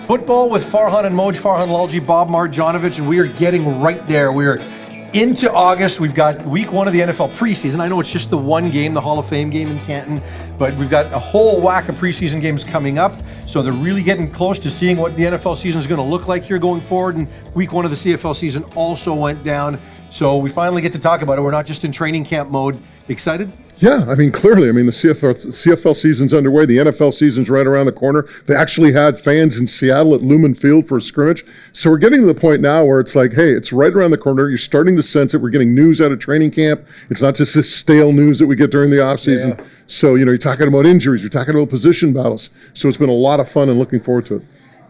Football with Farhan and Moj, Farhan Lalji, Bob Marjanovic, and we are getting right there. We're into August. We've got week one of the NFL preseason. I know it's just the one game, the Hall of Fame game in Canton, but we've got a whole whack of preseason games coming up. So they're really getting close to seeing what the NFL season is going to look like here going forward. And week one of the CFL season also went down. So we finally get to talk about it. We're not just in training camp mode. Excited? Yeah, I mean, clearly, the CFL season's underway. The NFL season's right around the corner. They actually had fans in Seattle at Lumen Field for a scrimmage. So we're getting to the point now where it's like, hey, it's right around the corner. You're starting to sense it. We're getting news out of training camp. It's not just this stale news that we get during the offseason. Yeah. So, you're talking about injuries. You're talking about position battles. So it's been a lot of fun and looking forward to it.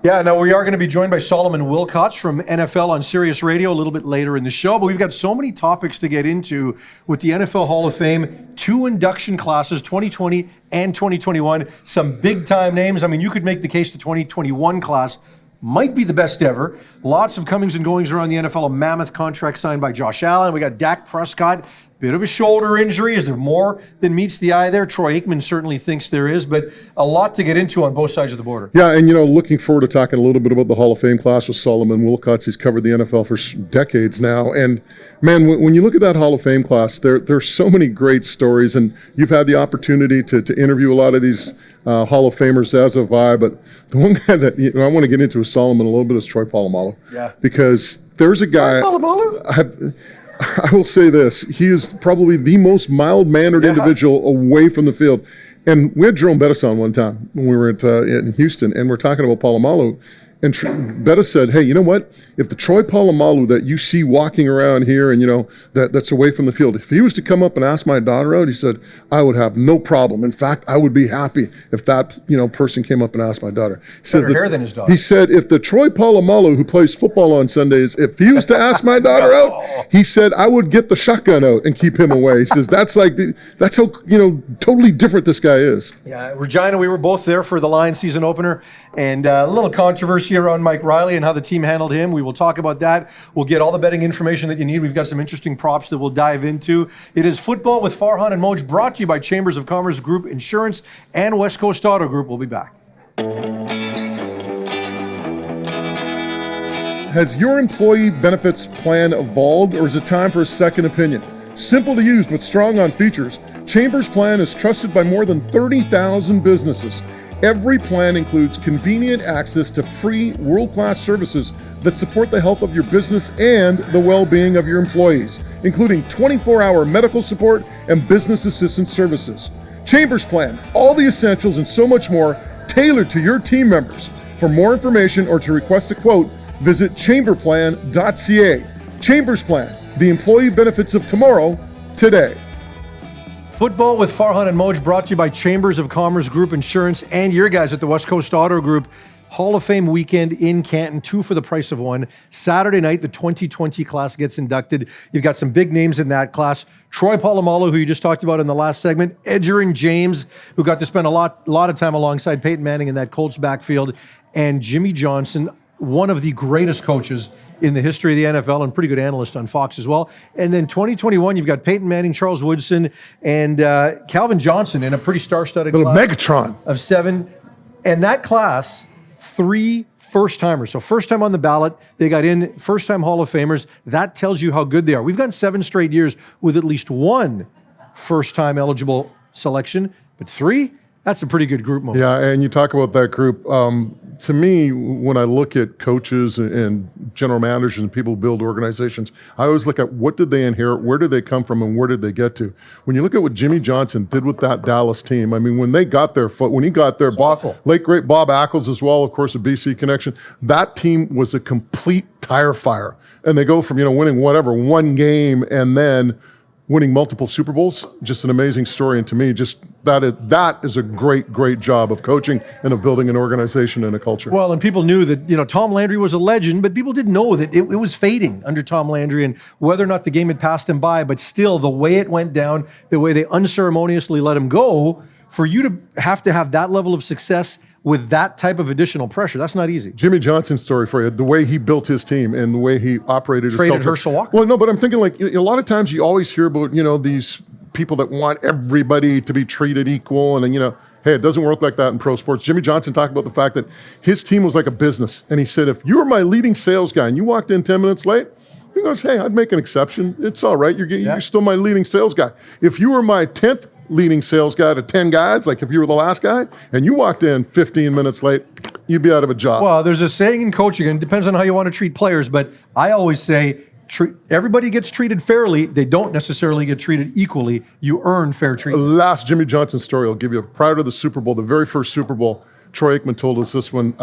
Yeah, now we are going to be joined by Solomon Wilcots from NFL on Sirius Radio a little bit later in the show, but we've got so many topics to get into with the NFL Hall of Fame, 2 induction classes, 2020 and 2021, some big-time names. I mean, you could make the case the 2021 class might be the best ever. Lots of comings and goings around the NFL, a mammoth contract signed by Josh Allen. We got Dak Prescott, bit of a shoulder injury. Is there more than meets the eye there? Troy Aikman certainly thinks there is, but a lot to get into on both sides of the border. Yeah, and looking forward to talking a little bit about the Hall of Fame class with Solomon Wilcots. He's covered the NFL for decades now. And man, when you look at that Hall of Fame class, there's so many great stories, and you've had the opportunity to interview a lot of these Hall of Famers, as have I. But the one guy that I want to get into with Solomon a little bit is Troy Polamalu. Yeah. Because there's a guy. Troy Polamalu? I will say this. He is probably the most mild-mannered individual away from the field. And we had Jerome Bettis on one time when we were in Houston, and we're talking about Polamalu. And Bettis said, hey, you know what? If the Troy Polamalu that you see walking around here and, that's away from the field, if he was to come up and ask my daughter out, he said, I would have no problem. In fact, I would be happy if that, person came up and asked my daughter. He said, better hair than his daughter. He said, if the Troy Polamalu who plays football on Sundays, if he was to ask my daughter out, he said, I would get the shotgun out and keep him away. He says, that's how, totally different this guy is. Yeah, Regina, we were both there for the Lions season opener, and a little controversy around Mike Riley and how the team handled him. We will talk about that. We'll get all the betting information that you need. We've got some interesting props that we'll dive into. It is Football with Farhan and Moj, brought to you by Chambers of Commerce Group Insurance and West Coast Auto Group. We'll be back. Has your employee benefits plan evolved, or is it time for a second opinion? Simple to use but strong on features, Chambers Plan is trusted by more than 30,000 businesses. Every plan includes convenient access to free world-class services that support the health of your business and the well-being of your employees, including 24-hour medical support and business assistance services. Chambers Plan, all the essentials and so much more tailored to your team members. For more information or to request a quote, visit chamberplan.ca. Chambers Plan, the employee benefits of tomorrow, today. Football with Farhan and Moj, brought to you by Chambers of Commerce Group Insurance and your guys at the West Coast Auto Group. Hall of Fame weekend in Canton, 2 for the price of 1. Saturday night, the 2020 class gets inducted. You've got some big names in that class. Troy Polamalu, who you just talked about in the last segment. Edgerrin James, who got to spend a lot of time alongside Peyton Manning in that Colts backfield. And Jimmy Johnson, one of the greatest coaches in the history of the NFL and pretty good analyst on Fox as well. And then 2021, you've got Peyton Manning, Charles Woodson, and Calvin Johnson in a pretty star-studded class. Megatron. Of 7. And that class, 3 first-timers. So first time on the ballot, they got in, first-time Hall of Famers. That tells you how good they are. We've gone 7 straight years with at least 1 first-time eligible selection, but 3? That's a pretty good group moment. Yeah, and you talk about that group. To me, when I look at coaches and general managers and people who build organizations, I always look at what did they inherit, where did they come from, and where did they get to. When you look at what Jimmy Johnson did with that Dallas team, when he got there, late great Bob Ackles as well, of course, a BC connection, that team was a complete tire fire. And they go from winning 1 game and then winning multiple Super Bowls. Just an amazing story, and to me, just that is a great job of coaching and of building an organization and a culture. Well, and people knew that Tom Landry was a legend, but people didn't know that it was fading under Tom Landry and whether or not the game had passed him by. But still, the way it went down, the way they unceremoniously let him go, for you to have that level of success with that type of additional pressure, that's not easy. Jimmy Johnson's story for you, the way he built his team and the way he operated his culture. Traded Herschel Walker? Well, no, but I'm thinking a lot of times you always hear about, these people that want everybody to be treated equal and Hey, it doesn't work like that in pro sports. Jimmy Johnson talked about the fact that his team was like a business. And he said, if you were my leading sales guy and you walked in 10 minutes late, he goes, hey, I'd make an exception. It's all right. You're still my leading sales guy. If you were my 10th leading sales guy to 10 guys, like if you were the last guy, and you walked in 15 minutes late, you'd be out of a job. Well, there's a saying in coaching, and it depends on how you want to treat players, but I always say, everybody gets treated fairly. They don't necessarily get treated equally. You earn fair treatment. Last Jimmy Johnson story I'll give you. Prior to the Super Bowl, the very first Super Bowl, Troy Aikman told us this one.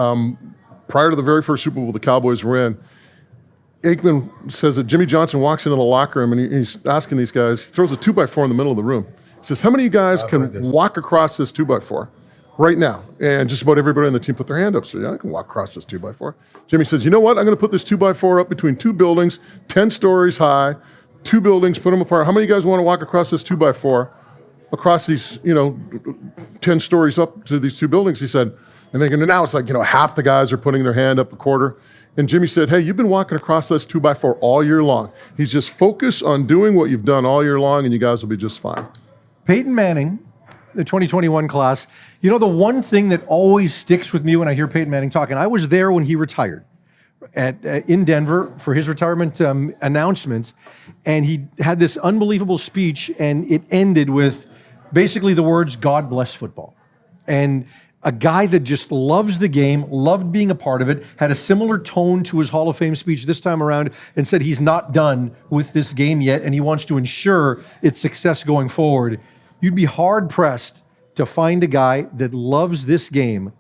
Prior to the very first Super Bowl the Cowboys were in, Aikman says that Jimmy Johnson walks into the locker room and he's asking these guys, he throws a 2x4 in the middle of the room. He says, how many of you guys can walk across this 2x4 right now? And just about everybody on the team put their hand up. So, yeah, I can walk across this 2x4. Jimmy says, you know what? I'm going to put this 2x4 up between two buildings, 10 stories high, two buildings, put them apart. How many of you guys want to walk across this 2x4, across these, 10 stories up to these two buildings? He said, and now it's like, half the guys are putting their hand up a quarter. And Jimmy said, hey, you've been walking across this 2x4 all year long. He's just focused on doing what you've done all year long, and you guys will be just fine. Peyton Manning, the 2021 class, the one thing that always sticks with me when I hear Peyton Manning talking, I was there when he retired in Denver for his retirement announcement, and he had this unbelievable speech, and it ended with basically the words, God bless football. And a guy that just loves the game, loved being a part of it, had a similar tone to his Hall of Fame speech this time around and said he's not done with this game yet and he wants to ensure its success going forward. You'd be hard-pressed to find a guy that loves this game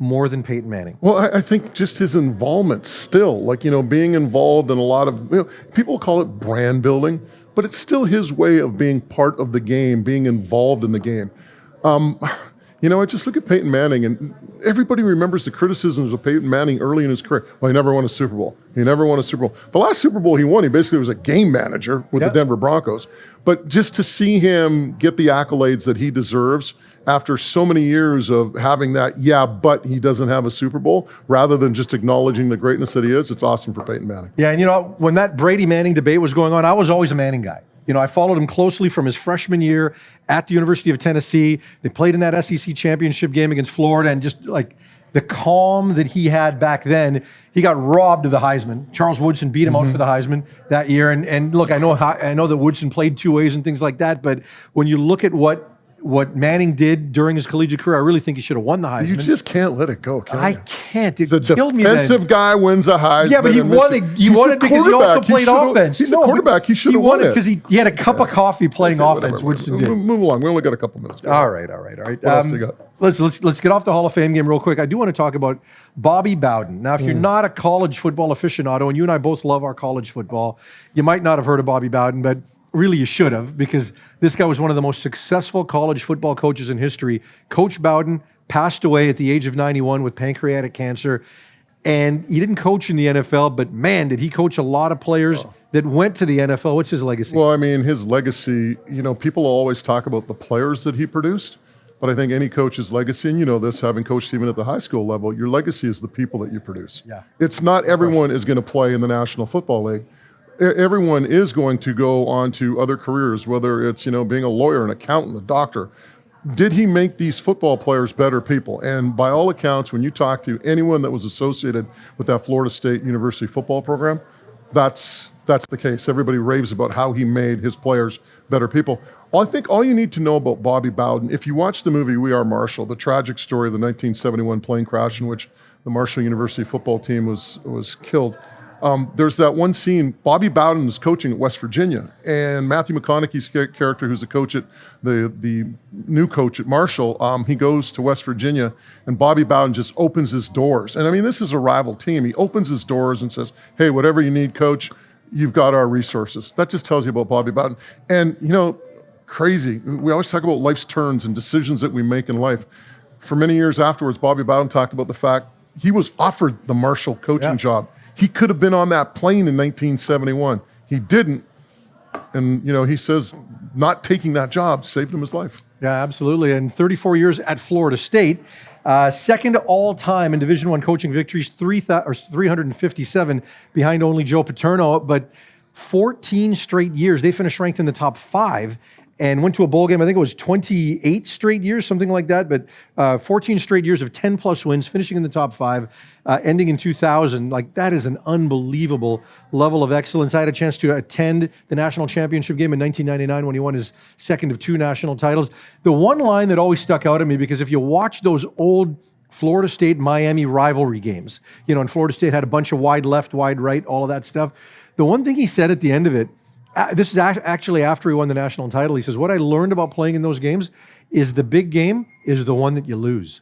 more than Peyton Manning. Well, I think just his involvement still, being involved in a lot of, people call it brand building, but it's still his way of being part of the game, being involved in the game. I just look at Peyton Manning, and everybody remembers the criticisms of Peyton Manning early in his career. Well, he never won a Super Bowl. The last Super Bowl he won, he basically was a game manager with the Denver Broncos. But just to see him get the accolades that he deserves after so many years of having that, but he doesn't have a Super Bowl, rather than just acknowledging the greatness that he is, it's awesome for Peyton Manning. Yeah, and when that Brady-Manning debate was going on, I was always a Manning guy. I followed him closely from his freshman year at the University of Tennessee. They played in that SEC championship game against Florida, and just like the calm that he had back then, he got robbed of the Heisman. Charles Woodson beat him out for the Heisman that year. And look, I know that Woodson played two ways and things like that, but when you look at what Manning did during his collegiate career, I really think he should have won the Heisman. You just can't let it go, can you? I can't. It the killed me then. defensive guy wins a Heisman. Yeah, but he won it. He won it because he also played offense. He's a quarterback. He should have won it because he had a cup of coffee playing offense. Woodson did. Move along. We only got a couple minutes. All right. What else you got? Let's get off the Hall of Fame game real quick. I do want to talk about Bobby Bowden. Now, if you're not a college football aficionado, and you and I both love our college football, you might not have heard of Bobby Bowden, but really you should have, because this guy was one of the most successful college football coaches in history. Coach Bowden passed away at the age of 91 with pancreatic cancer, and he didn't coach in the NFL, but man, did he coach a lot of players that went to the NFL. What's his legacy? Well, his legacy, people always talk about the players that he produced, but I think any coach's legacy, and this, having coached even at the high school level, your legacy is the people that you produce. Yeah. It's not everyone is going to play in the National Football League. Everyone is going to go on to other careers, whether it's, being a lawyer, an accountant, a doctor. Did he make these football players better people? And by all accounts, when you talk to anyone that was associated with that Florida State University football program, that's the case. Everybody raves about how he made his players better people. Well, I think all you need to know about Bobby Bowden, if you watch the movie We Are Marshall, the tragic story of the 1971 plane crash in which the Marshall University football team was killed, there's that one scene. Bobby Bowden is coaching at West Virginia, and Matthew McConaughey's character, who's the coach at the new coach at Marshall, he goes to West Virginia, and Bobby Bowden just opens his doors. And this is a rival team. He opens his doors and says, "Hey, whatever you need, coach, you've got our resources." That just tells you about Bobby Bowden. And crazy. We always talk about life's turns and decisions that we make in life. For many years afterwards, Bobby Bowden talked about the fact he was offered the Marshall coaching job. He could have been on that plane in 1971. He didn't. And, he says not taking that job saved him his life. Yeah, absolutely. And 34 years at Florida State, second all time in Division I coaching victories, 357 behind only Joe Paterno, but 14 straight years. They finished ranked in the top 5. and went to a bowl game. I think it was 28 straight years, something like that, but 14 straight years of 10 plus wins, finishing in the top 5, ending in 2000. Like, that is an unbelievable level of excellence. I had a chance to attend the national championship game in 1999 when he won his second of 2 national titles. The one line that always stuck out at me, because if you watch those old Florida State-Miami rivalry games, and Florida State had a bunch of wide left, wide right, all of that stuff. The one thing he said at the end of it, this is actually after he won the national title, he says, what I learned about playing in those games is the big game is the one that you lose.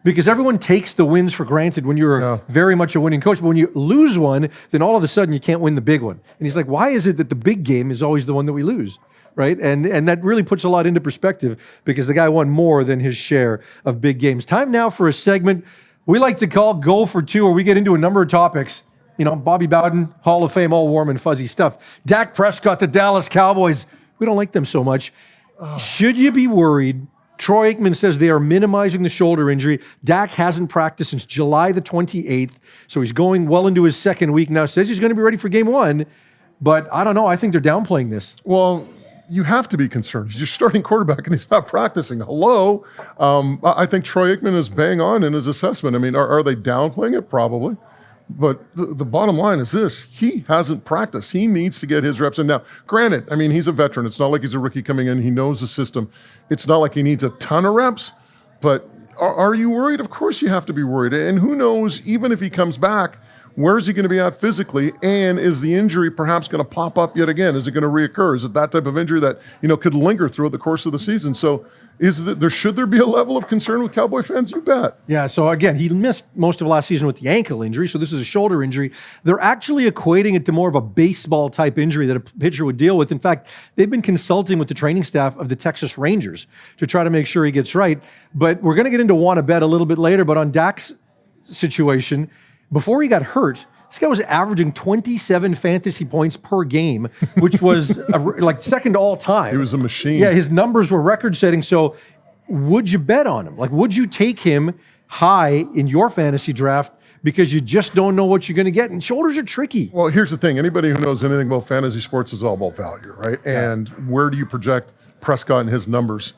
Because everyone takes the wins for granted when you're very much a winning coach. But when you lose one, then all of a sudden you can't win the big one. And he's like, why is it that the big game is always the one that we lose? Right? And that really puts a lot into perspective, because the guy won more than his share of big games. Time now for a segment we like to call Go for Two, where we get into a number of topics. Bobby Bowden, Hall of Fame, all warm and fuzzy stuff. Dak Prescott, the Dallas Cowboys. We don't like them so much. Should you be worried? Troy Aikman says they are minimizing the shoulder injury. Dak hasn't practiced since July the 28th, so he's going well into his second week now. Says he's going to be ready for game 1, but I don't know. I think they're downplaying this. Well, you have to be concerned. He's your starting quarterback and he's not practicing. Hello. I think Troy Aikman is bang on in his assessment. I mean, are they downplaying it? Probably. But the bottom line is this: he hasn't practiced. He needs to get his reps in. Now, granted, I mean, he's a veteran. It's not like he's a rookie coming in. He knows the system. It's not like he needs a ton of reps, but are you worried? Of course you have to be worried. And who knows, even if he comes back, where's he going to be at physically? And is the injury perhaps going to pop up yet again? Is it going to reoccur? Is it that type of injury that, could linger throughout the course of the season? So should there be a level of concern with Cowboy fans? You bet. Yeah, so again, he missed most of last season with the ankle injury, so this is a shoulder injury. They're actually equating it to more of a baseball type injury that a pitcher would deal with. In fact, they've been consulting with the training staff of the Texas Rangers to try to make sure he gets right. But we're going to get into want to bet a little bit later, but on Dak's situation, before he got hurt, this guy was averaging 27 fantasy points per game, which was like second to all time. He was a machine. Yeah, his numbers were record-setting. So would you bet on him? Like, would you take him high in your fantasy draft because you just don't know what you're going to get? And shoulders are tricky. Well, here's the thing. Anybody who knows anything about fantasy sports is all about value, right? Yeah. And where do you project Prescott and his numbers?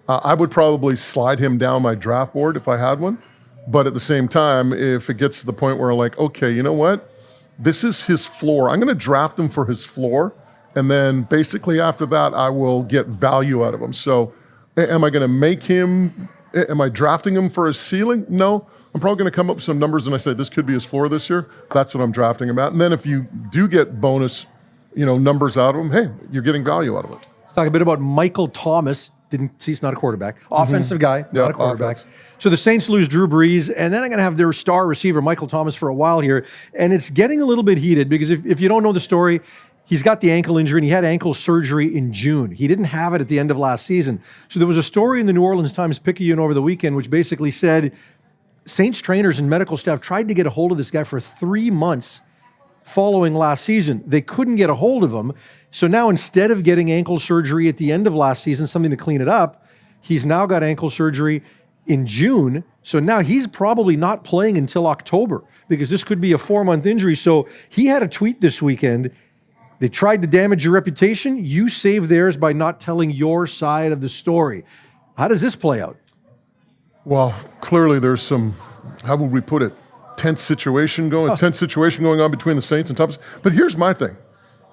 I would probably slide him down my draft board if I had one. But at the same time, if it gets to the point where I'm like, okay, you know what? This is his floor. I'm going to draft him for his floor. And then basically after that, I will get value out of him. So am I going to am I drafting him for his ceiling? No. I'm probably going to come up with some numbers and I say, this could be his floor this year. That's what I'm drafting him at. And then if you do get bonus, numbers out of him, hey, you're getting value out of it. Let's talk a bit about Michael Thomas. He's not a quarterback. Offensive guy, not a quarterback. Offense. So the Saints lose Drew Brees, and then I'm going to have their star receiver, Michael Thomas, for a while here. And it's getting a little bit heated because if you don't know the story, he's got the ankle injury, and he had ankle surgery in June. He didn't have it at the end of last season. So there was a story in the New Orleans Times-Picayune over the weekend which basically said Saints trainers and medical staff tried to get a hold of this guy for 3 months following last season. They couldn't get a hold of him. So now instead of getting ankle surgery at the end of last season, something to clean it up, he's now got ankle surgery in June. So now he's probably not playing until October because this could be a 4-month injury. So he had a tweet this weekend. They tried to damage your reputation. You save theirs by not telling your side of the story. How does this play out? Well, clearly there's some, how would we put it, tense situation going on between the Saints and Thomas. But here's my thing.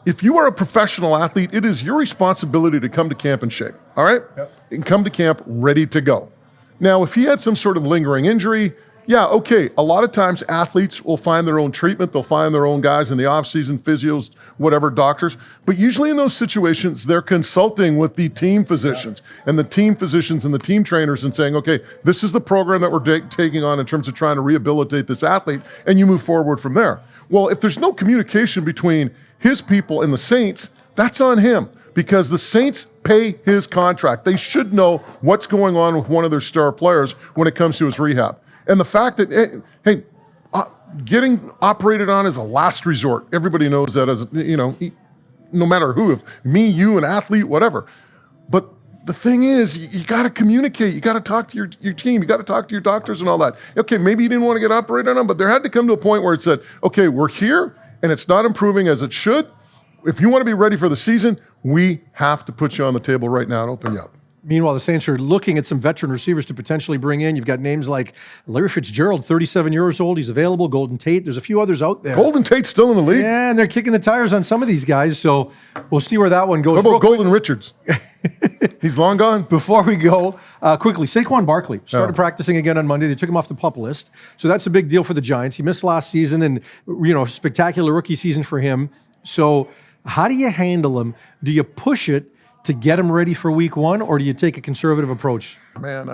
If you are a professional athlete, it is your responsibility to come to camp in shape, all right? Yep. And come to camp ready to go. Now, if he had some sort of lingering injury, yeah, okay. A lot of times athletes will find their own treatment. They'll find their own guys in the off-season, physios, whatever, doctors. But usually in those situations, they're consulting with the team physicians and the team physicians and the team trainers and saying, okay, this is the program that we're taking on in terms of trying to rehabilitate this athlete, and you move forward from there. Well, if there's no communication between his people and the Saints, that's on him because the Saints pay his contract. They should know what's going on with one of their star players when it comes to his rehab. And the fact that, getting operated on is a last resort. Everybody knows that as, no matter who, if me, you, an athlete, whatever. But the thing is, you got to communicate. You got to talk to your team. You got to talk to your doctors and all that. Okay, maybe you didn't want to get operated on, but there had to come to a point where it said, okay, we're here and it's not improving as it should. If you want to be ready for the season, We have to put you on the table right now and open you up. Meanwhile, the Saints are looking at some veteran receivers to potentially bring in. You've got names like Larry Fitzgerald, 37 years old. He's available. Golden Tate. There's a few others out there. Golden Tate's still in the league. Yeah, and they're kicking the tires on some of these guys. So we'll see where that one goes. How about Golden Richards? He's long gone. Before we go, quickly, Saquon Barkley started practicing again on Monday. They took him off the PUP list. So that's a big deal for the Giants. He missed last season and, spectacular rookie season for him. So how do you handle him? Do you push it to get him ready for week one, or do you take a conservative approach? Man,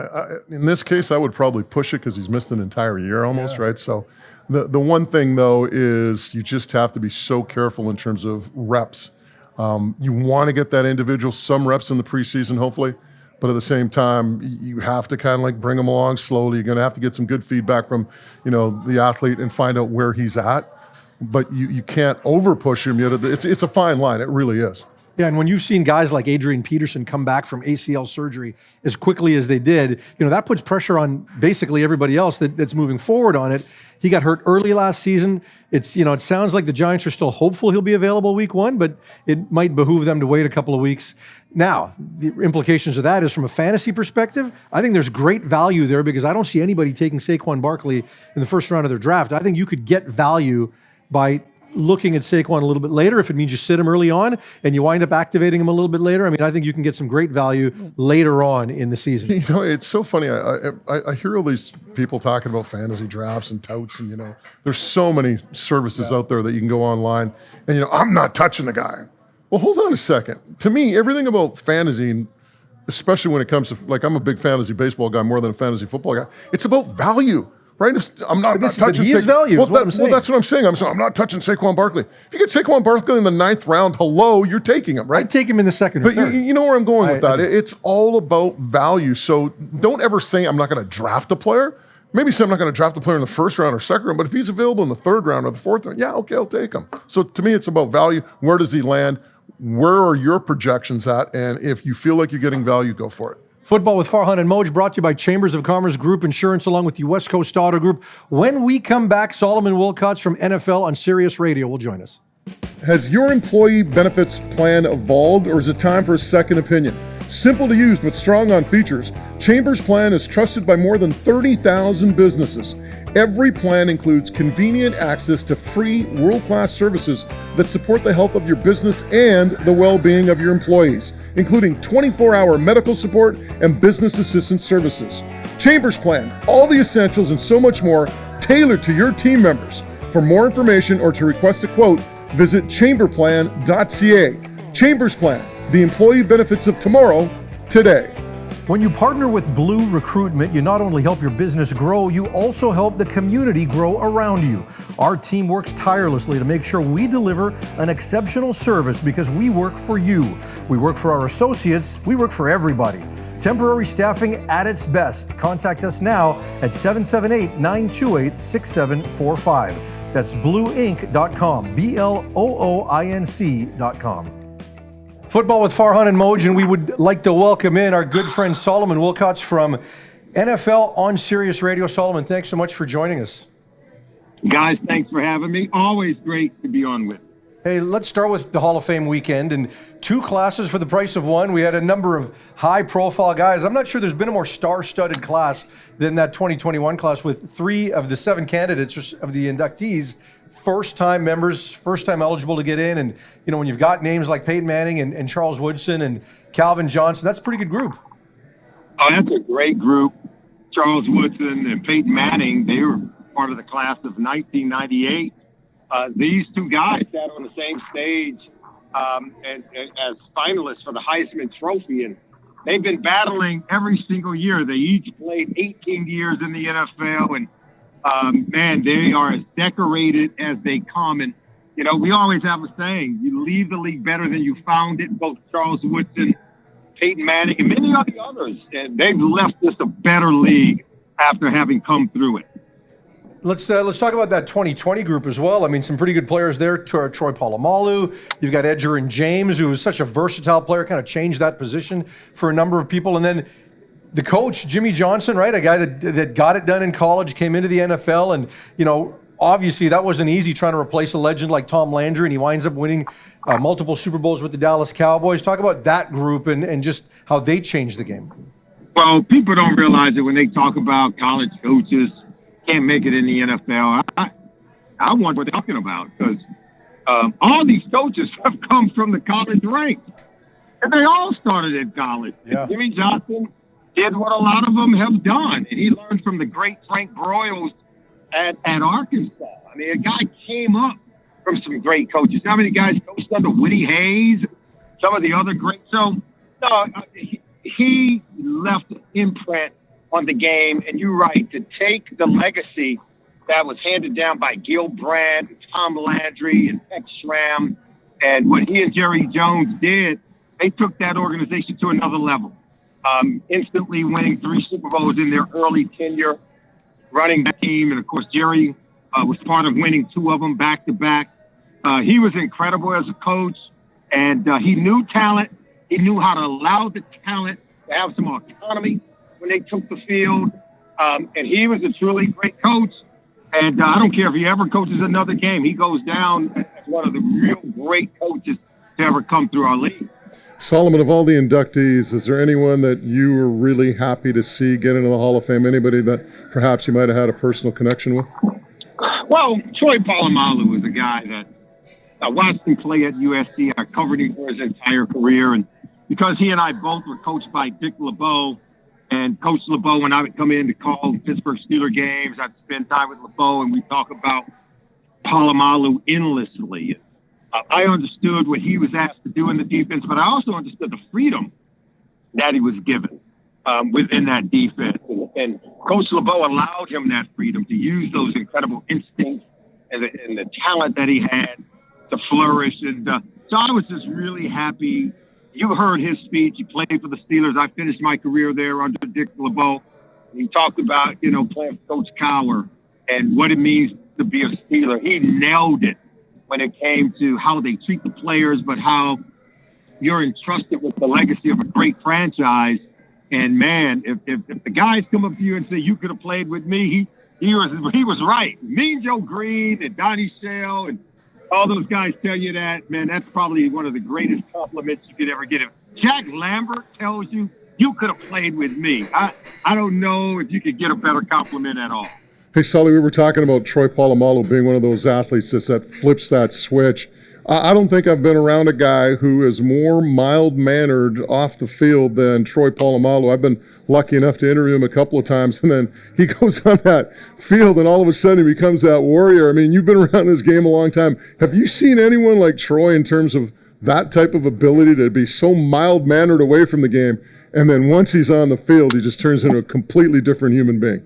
in this case, I would probably push it because he's missed an entire year almost, right? So the one thing, though, is you just have to be so careful in terms of reps. You want to get that individual some reps in the preseason, hopefully, but at the same time, you have to kind of like bring him along slowly. You're going to have to get some good feedback from, the athlete and find out where he's at. But you can't over-push him yet. It's a fine line. It really is. Yeah, and when you've seen guys like Adrian Peterson come back from ACL surgery as quickly as they did, that puts pressure on basically everybody else that's moving forward on it. He got hurt early last season. It sounds like the Giants are still hopeful he'll be available week one, but it might behoove them to wait a couple of weeks. Now, the implications of that is from a fantasy perspective, I think there's great value there because I don't see anybody taking Saquon Barkley in the first round of their draft. I think you could get value by looking at Saquon a little bit later, if it means you sit him early on and you wind up activating him a little bit later. I think you can get some great value later on in the season. It's so funny. I hear all these people talking about fantasy drafts and touts, and there's so many services out there that you can go online and I'm not touching the guy. Well, hold on a second. To me, everything about fantasy, especially when it comes to, like, I'm a big fantasy baseball guy more than a fantasy football guy. It's about value. Right? I'm not touching Saquon. Value. Well, that's what I'm saying. I'm not touching Saquon Barkley. If you get Saquon Barkley in the 9th round, you're taking him, right? I'd take him in the second or third. But you know where I'm going with that. It's all about value. So don't ever say I'm not going to draft a player. Maybe say I'm not going to draft a player in the first round or second round, but if he's available in the 3rd round or the 4th round, okay, I'll take him. So to me, it's about value. Where does he land? Where are your projections at? And if you feel like you're getting value, go for it. Football with Farhan and Moj, brought to you by Chambers of Commerce Group Insurance, along with the West Coast Auto Group. When we come back, Solomon Wilcots from NFL on Sirius Radio will join us. Has your employee benefits plan evolved, or is it time for a second opinion? Simple to use but strong on features, Chambers Plan is trusted by more than 30,000 businesses. Every plan includes convenient access to free, world-class services that support the health of your business and the well-being of your employees, including 24-hour medical support and business assistance services. Chambers Plan, all the essentials and so much more tailored to your team members. For more information or to request a quote, visit chamberplan.ca. Chambers Plan, the employee benefits of tomorrow, today. When you partner with Blue Recruitment, you not only help your business grow, you also help the community grow around you. Our team works tirelessly to make sure we deliver an exceptional service because we work for you. We work for our associates. We work for everybody. Temporary staffing at its best. Contact us now at 778-928-6745. That's blueinc.com, BLOOINC.com. Football with Farhan and Moj, and we would like to welcome in our good friend Solomon Wilcots from NFL on Sirius Radio. Solomon, thanks so much for joining us. Guys, thanks for having me. Always great to be on with. Hey, let's start with the Hall of Fame weekend and 2 classes for the price of 1. We had a number of high-profile guys. I'm not sure there's been a more star-studded class than that 2021 class with 3 of the 7 candidates of the inductees first-time members, first-time eligible to get in. And, when you've got names like Peyton Manning and Charles Woodson and Calvin Johnson, that's a pretty good group. Oh, that's a great group. Charles Woodson and Peyton Manning, they were part of the class of 1998. These 2 guys sat on the same stage as finalists for the Heisman Trophy, and they've been battling every single year. They each played 18 years in the NFL, and man, they are as decorated as they come. And, we always have a saying, you leave the league better than you found it. Both Charles Woodson, Peyton Manning, and many of the others, and they've left us a better league after having come through it. Let's talk about that 2020 group as well. I mean, some pretty good players there. Troy Polamalu. You've got Edgerrin James, who was such a versatile player, kind of changed that position for a number of people. And then the coach, Jimmy Johnson, right? A guy that got it done in college, came into the NFL, and, obviously that wasn't easy trying to replace a legend like Tom Landry, and he winds up winning multiple Super Bowls with the Dallas Cowboys. Talk about that group and just how they changed the game. Well, people don't realize it when they talk about college coaches can't make it in the NFL. I wonder what they're talking about, because all these coaches have come from the college ranks, and they all started in college. Yeah. Jimmy Johnson did what a lot of them have done, and he learned from the great Frank Broyles at Arkansas. I mean, a guy came up from some great coaches. How many guys coached under Woody Hayes, some of the other great? So, no, he left an imprint on the game, and you're right, to take the legacy that was handed down by Gil Brandt, Tom Landry, and Peck Schramm, and what he and Jerry Jones did, they took that organization to another level. Instantly winning 3 Super Bowls in their early tenure, running that team, and of course Jerry was part of winning 2 of them back to back. He was incredible as a coach, and he knew talent. He knew how to allow the talent to have some autonomy when they took the field, and he was a truly great coach. And I don't care if he ever coaches another game, he goes down as one of the real great coaches to ever come through our league. Solomon, of all the inductees, is there anyone that you were really happy to see get into the Hall of Fame? Anybody that perhaps you might have had a personal connection with? Well, Troy Polamalu was a guy that I watched him play at USC. I covered him for his entire career. And because he and I both were coached by Dick LeBeau, and Coach LeBeau, when I would come in to call Pittsburgh Steelers games, I'd spend time with LeBeau, and we'd talk about Polamalu endlessly. I understood what he was asked to do in the defense, but I also understood the freedom that he was given within that defense. And Coach LeBeau allowed him that freedom to use those incredible instincts and the talent that he had to flourish. And so I was just really happy. You heard his speech. He played for the Steelers. I finished my career there under Dick LeBeau. He talked about, playing for Coach Cowher and what it means to be a Steeler. He nailed it when it came to how they treat the players, but how you're entrusted with the legacy of a great franchise. And man, if the guys come up to you and say, you could have played with me, he was right. Me and Joe Green and Donnie Shell and all those guys tell you that, man, that's probably one of the greatest compliments you could ever get. If Jack Lambert tells you, you could have played with me, I don't know if you could get a better compliment at all. Hey, Sully, we were talking about Troy Polamalu being one of those athletes that flips that switch. I don't think I've been around a guy who is more mild-mannered off the field than Troy Polamalu. I've been lucky enough to interview him a couple of times, and then he goes on that field, and all of a sudden he becomes that warrior. I mean, you've been around this game a long time. Have you seen anyone like Troy in terms of that type of ability to be so mild-mannered away from the game, and then once he's on the field, he just turns into a completely different human being?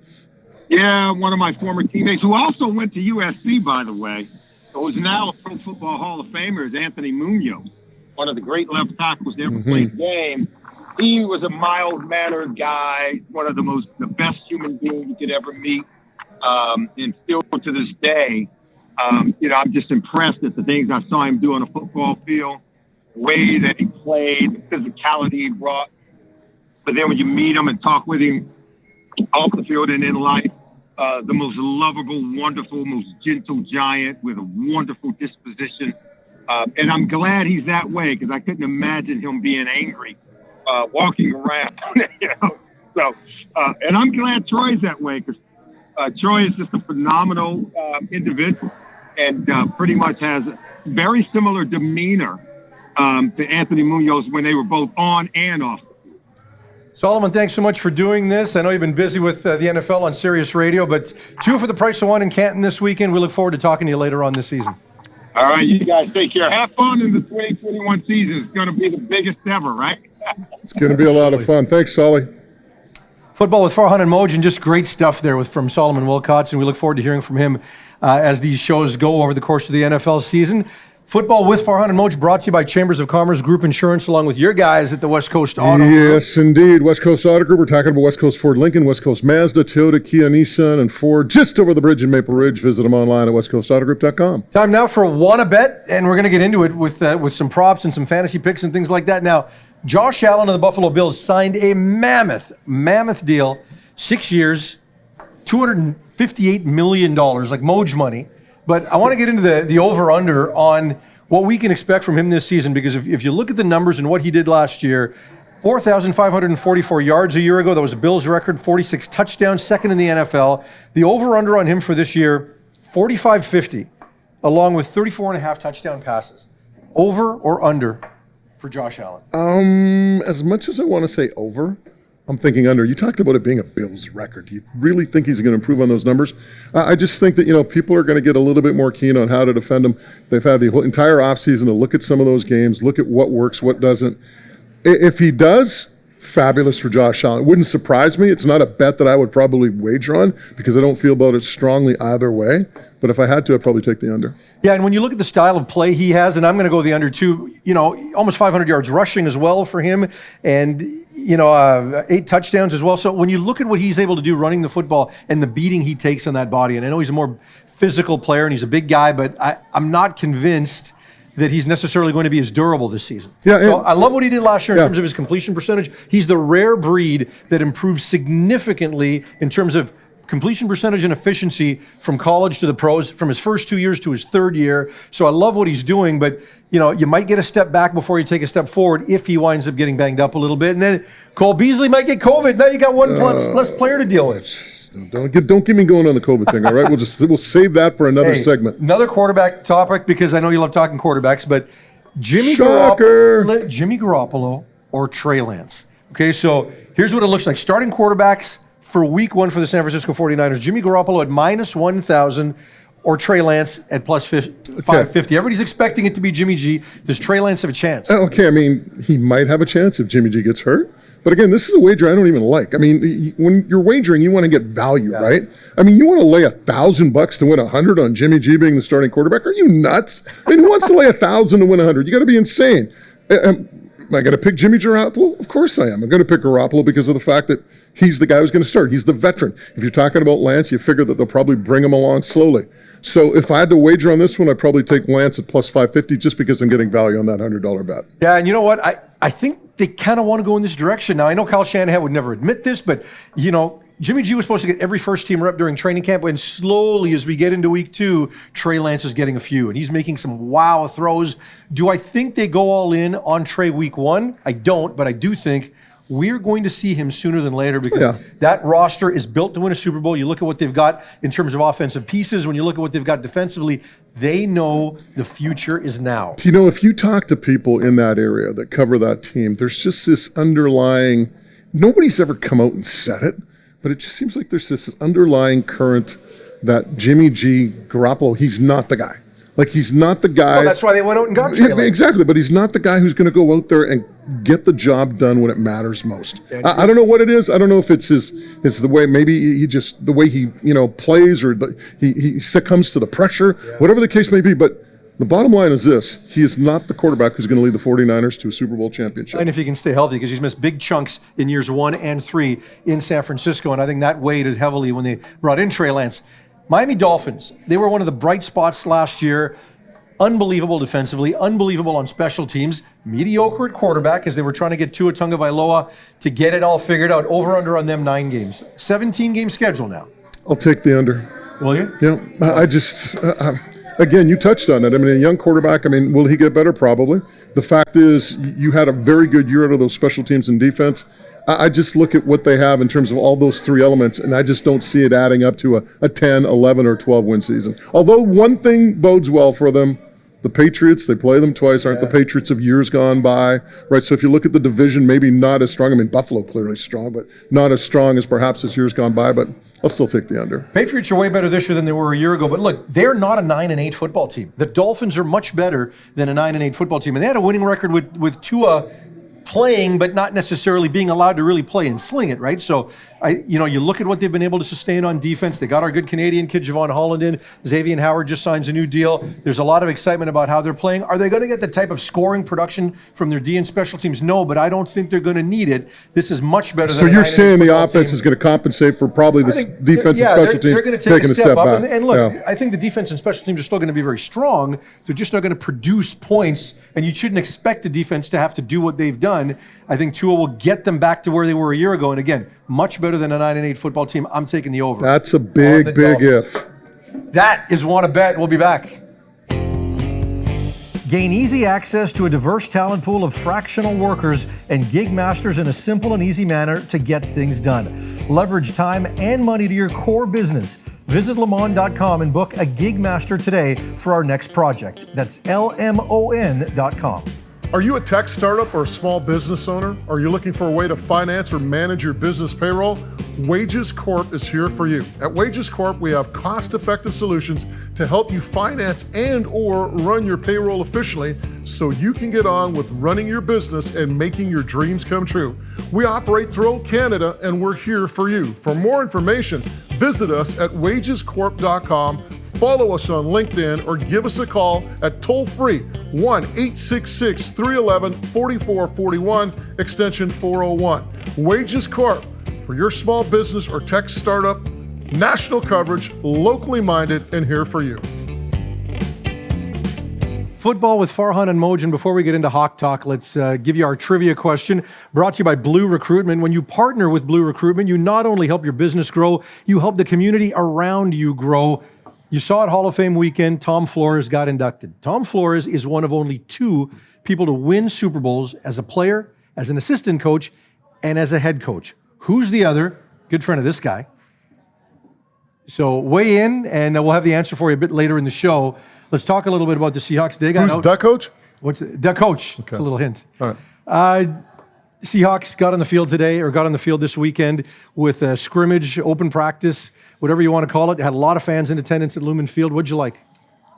Yeah, one of my former teammates, who also went to USC, by the way, who's now a Pro Football Hall of Famer, is Anthony Munoz, one of the great left tackles that ever played the game. He was a mild-mannered guy, one of the best human beings you could ever meet, and still to this day, I'm just impressed at the things I saw him do on a football field, the way that he played, the physicality he brought. But then when you meet him and talk with him off the field and in life, the most lovable, wonderful, most gentle giant with a wonderful disposition. And I'm glad he's that way, because I couldn't imagine him being angry walking around. So, and I'm glad Troy's that way, because Troy is just a phenomenal individual and pretty much has a very similar demeanor to Anthony Munoz when they were both on and off. Solomon, thanks so much for doing this. I know you've been busy with the NFL on Sirius Radio, but 2 for the price of 1 in Canton this weekend. We look forward to talking to you later on this season. All right, you guys take care. Have fun in the 2021 season. It's going to be the biggest ever, right? It's going to be a lot of fun. Thanks, Solly. Football with Farhan and Moj, and just great stuff there from Solomon Wilcots, and we look forward to hearing from him as these shows go over the course of the NFL season. Football with Farhan and Moj brought to you by Chambers of Commerce Group Insurance, along with your guys at the West Coast Auto Group. Yes, indeed. West Coast Auto Group. We're talking about West Coast Ford Lincoln, West Coast Mazda, Toyota, Kia, Nissan, and Ford, just over the bridge in Maple Ridge. Visit them online at westcoastautogroup.com. Time now for Wanna-Bet, and we're going to get into it with some props and some fantasy picks and things like that. Now, Josh Allen of the Buffalo Bills signed a mammoth deal, 6 years, $258 million, like Moj money. But I want to get into the over-under on what we can expect from him this season, because if you look at the numbers and what he did last year, 4,544 yards a year ago, that was a Bills record, 46 touchdowns, second in the NFL. The over-under on him for this year, 45-50, along with 34 and a half touchdown passes. Over or under for Josh Allen? As much as I want to say over, I'm thinking under. You talked about it being a Bills record. Do you really think he's going to improve on those numbers? I just think that, people are going to get a little bit more keen on how to defend him. They've had the entire offseason to look at some of those games, look at what works, what doesn't. If he does, fabulous for Josh Allen. It wouldn't surprise me. It's not a bet that I would probably wager on because I don't feel about it strongly either way. But if I had to, I'd probably take the under. Yeah, and when you look at the style of play he has, and I'm going to go the under too, almost 500 yards rushing as well for him, and, 8 touchdowns as well. So when you look at what he's able to do running the football and the beating he takes on that body, and I know he's a more physical player and he's a big guy, but I'm not convinced that he's necessarily going to be as durable this season. Yeah, so I love what he did last year in terms of his completion percentage. He's the rare breed that improves significantly in terms of completion percentage and efficiency from college to the pros, from his first 2 years to his third year. So I love what he's doing, but you might get a step back before you take a step forward if he winds up getting banged up a little bit. And then Cole Beasley might get COVID. Now you got one less player to deal with. Don't get me going on the COVID thing, all right? We'll save that for another segment. Another quarterback topic, because I know you love talking quarterbacks, but Jimmy Garoppolo or Trey Lance. Okay, so here's what it looks like. Starting quarterbacks for week 1 for the San Francisco 49ers, Jimmy Garoppolo at minus 1,000 or Trey Lance at plus 550. Everybody's expecting it to be Jimmy G. Does Trey Lance have a chance? Okay, I mean, he might have a chance if Jimmy G gets hurt. But again, this is a wager I don't even like. I mean, when you're wagering, you want to get value, right? I mean, you want to lay $1,000 to win 100 on Jimmy G being the starting quarterback? Are you nuts? I mean, who wants to lay 1,000 to win 100? You got to be insane. Am I going to pick Jimmy Garoppolo? Of course I am. I'm going to pick Garoppolo because of the fact that he's the guy who's going to start. He's the veteran. If you're talking about Lance, you figure that they'll probably bring him along slowly. So if I had to wager on this one, I'd probably take Lance at plus 550 just because I'm getting value on that $100 bet. Yeah, and you know what? I think they kind of want to go in this direction. Now, I know Kyle Shanahan would never admit this, but, Jimmy G was supposed to get every first-team rep during training camp, and slowly as we get into week 2, Trey Lance is getting a few, and he's making some wow throws. Do I think they go all in on Trey week 1? I don't, but I do think we're going to see him sooner than later because that roster is built to win a Super Bowl. You look at what they've got in terms of offensive pieces. When you look at what they've got defensively, they know the future is now. If you talk to people in that area that cover that team, there's just this underlying, nobody's ever come out and said it, but it just seems like there's this underlying current that Jimmy G, Garoppolo, he's not the guy. Like, he's not the guy. Well, that's why they went out and got Trey Lance. Exactly, but he's not the guy who's going to go out there and get the job done when it matters most. I don't know what it is. I don't know if it's the way, maybe he just, the way he, plays or he succumbs to the pressure, whatever the case may be. But the bottom line is this: he is not the quarterback who's going to lead the 49ers to a Super Bowl championship. And if he can stay healthy, because he's missed big chunks in years 1 and 3 in San Francisco, and I think that weighed heavily when they brought in Trey Lance. Miami Dolphins, they were one of the bright spots last year. Unbelievable defensively, unbelievable on special teams, mediocre at quarterback as they were trying to get Tua Tagovailoa to get it all figured out. Over-under on them 9 games. 17-game schedule now. I'll take the under. Will you? Yeah, I just, again, you touched on it. I mean, a young quarterback, will he get better? Probably. The fact is, you had a very good year out of those special teams and defense. I just look at what they have in terms of all those 3 elements, and I just don't see it adding up to a 10, 11, or 12-win season. Although one thing bodes well for them, the Patriots, they play them twice, aren't the Patriots of years gone by, right? So if you look at the division, maybe not as strong. Buffalo clearly strong, but not as strong as perhaps as years gone by, but I'll still take the under. Patriots are way better this year than they were a year ago, but look, they're not a 9-8 football team. The Dolphins are much better than a 9-8 football team, and they had a winning record with Tua playing, but not necessarily being allowed to really play and sling it, right? So, you look at what they've been able to sustain on defense. They got our good Canadian kid, Javon Holland, in. Xavier Howard just signs a new deal. There's a lot of excitement about how they're playing. Are they going to get the type of scoring production from their D and special teams? No, but I don't think they're going to need it. This is much better than So you're saying the offense is going to compensate for probably the defense and special teams they're going to take taking a step up. back. And look, I think the defense and special teams are still going to be very strong. They're just not going to produce points, and you shouldn't expect the defense to have to do what they've done. done, I think Tua will get them back to where they were a year ago. And again, much better than a 9-8 football team. I'm taking the over. That's a big Dolphins. if. That is Want to Bet. We'll be back. Gain easy access to a diverse talent pool of fractional workers and gig masters in a simple and easy manner to get things done. Leverage time and money to your core business. Visit lemon.com and book a gig master today for our next project. That's LMON.com. Are you a tech startup or a small business owner? Are you looking for a way to finance or manage your business payroll? Wages Corp is here for you. At Wages Corp, we have cost-effective solutions to help you finance and or run your payroll efficiently so you can get on with running your business and making your dreams come true. We operate throughout Canada and we're here for you. For more information, visit us at wagescorp.com, follow us on LinkedIn, or give us a call at toll-free 1-866-311-4441, extension 401. Wages Corp, for your small business or tech startup, national coverage, locally minded, and here for you. Football with Farhan and Moj. And before we get into Hawk Talk, let's give you our trivia question brought to you by Blue Recruitment. When you partner with Blue Recruitment, you not only help your business grow, you help the community around you grow. You saw at Hall of Fame weekend, Tom Flores got inducted. Tom Flores is one of only 2 people to win Super Bowls as a player, as an assistant coach, and as a head coach. Who's the other? Good friend of this guy. So weigh in, and we'll have the answer for you a bit later in the show. Let's talk a little bit about the Seahawks. They got Who's that coach? What's it? The coach? Okay. It's a little hint. All right. Seahawks got on the field today, or got on the field this weekend with a scrimmage, open practice, whatever you want to call it. Had a lot of fans in attendance at Lumen Field. What'd you like?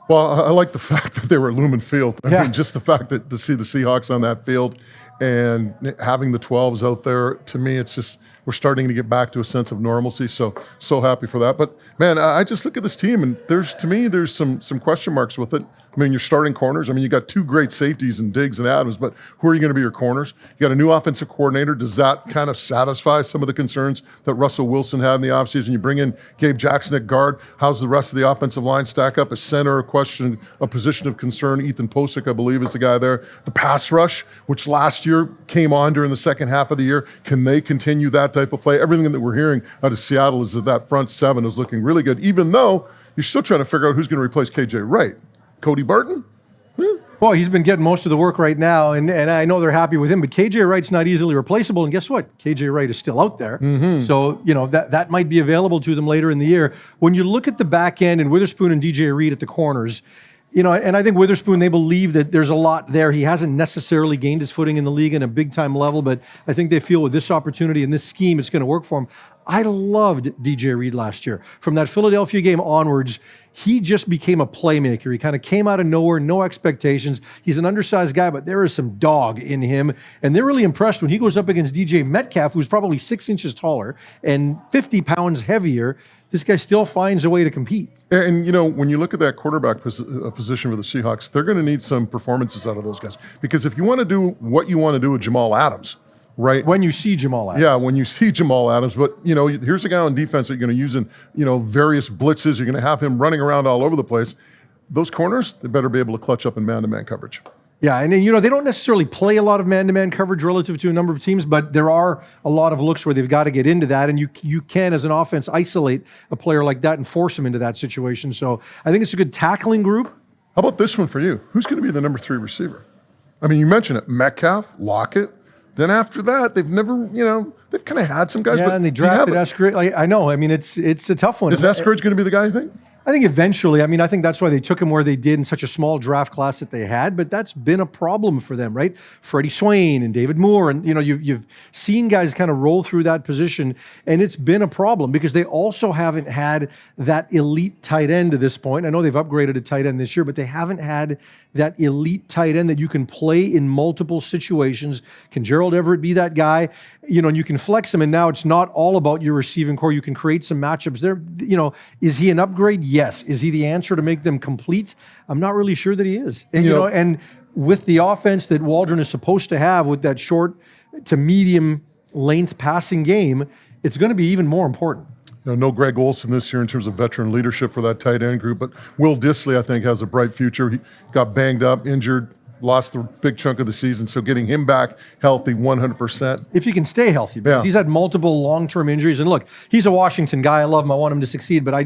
Well, I like the fact that they were at Lumen Field. I mean, just the fact that to see the Seahawks on that field and having the 12s out there, to me, it's just, we're starting to get back to a sense of normalcy. So happy for that. But man, I just look at this team, and there's some question marks with it. I mean, you're starting corners. I mean, you got 2 great safeties in Diggs and Adams, but who are you going to be your corners? You got a new offensive coordinator. Does that kind of satisfy some of the concerns that Russell Wilson had in the offseason? You bring in Gabe Jackson at guard. How's the rest of the offensive line stack up? A center, a position of concern. Ethan Posick, I believe, is the guy there. The pass rush, which last year came on during the second half of the year. Can they continue that type of play? Everything that we're hearing out of Seattle is that front 7 is looking really good, even though you're still trying to figure out who's going to replace KJ Wright. Cody Barton? Well, he's been getting most of the work right now, and I know they're happy with him, but KJ Wright's not easily replaceable, and guess what? KJ Wright is still out there. Mm-hmm. So, that might be available to them later in the year. When you look at the back end and Witherspoon and DJ Reed at the corners, and I think Witherspoon, they believe that there's a lot there. He hasn't necessarily gained his footing in the league in a big-time level, but I think they feel with this opportunity and this scheme, it's going to work for him. I loved DJ Reed last year. From that Philadelphia game onwards, he just became a playmaker. He kind of came out of nowhere, no expectations. He's an undersized guy, but there is some dog in him. And they're really impressed when he goes up against DJ Metcalf, who's probably 6 inches taller and 50 pounds heavier. This guy still finds a way to compete. And, when you look at that quarterback position for the Seahawks, they're going to need some performances out of those guys. Because if you want to do what you want to do with Jamal Adams, right? When you see Jamal Adams. Yeah, when you see Jamal Adams. But, here's a guy on defense that you're going to use in, various blitzes. You're going to have him running around all over the place. Those corners, they better be able to clutch up in man-to-man coverage. Yeah, and then, they don't necessarily play a lot of man-to-man coverage relative to a number of teams, but there are a lot of looks where they've got to get into that, and you can, as an offense, isolate a player like that and force him into that situation. So I think it's a good tackling group. How about this one for you? Who's going to be the number 3 receiver? I mean, you mentioned it, Metcalf, Lockett. Then after that, they've never, they've kind of had some guys. Yeah, but and they drafted Eskridge. I know. I mean, it's a tough one. Is Eskridge going to be the guy, you think? I think eventually. I mean, I think that's why they took him where they did in such a small draft class that they had. But that's been a problem for them, right? Freddie Swain and David Moore, and you've seen guys kind of roll through that position, and it's been a problem because they also haven't had that elite tight end to this point. I know they've upgraded a tight end this year, but they haven't had that elite tight end that you can play in multiple situations. Can Gerald Everett be that guy? And you can flex him, and now it's not all about your receiving core. You can create some matchups there. Is he an upgrade? Yes. Is he the answer to make them complete? I'm not really sure that he is. And, and with the offense that Waldron is supposed to have with that short to medium length passing game, it's going to be even more important. No Greg Olsen this year in terms of veteran leadership for that tight end group, but Will Dissly, I think, has a bright future. He got banged up, injured, lost the big chunk of the season. So getting him back healthy 100%. If he can stay healthy, because he's had multiple long-term injuries. And look, he's a Washington guy. I love him. I want him to succeed, but I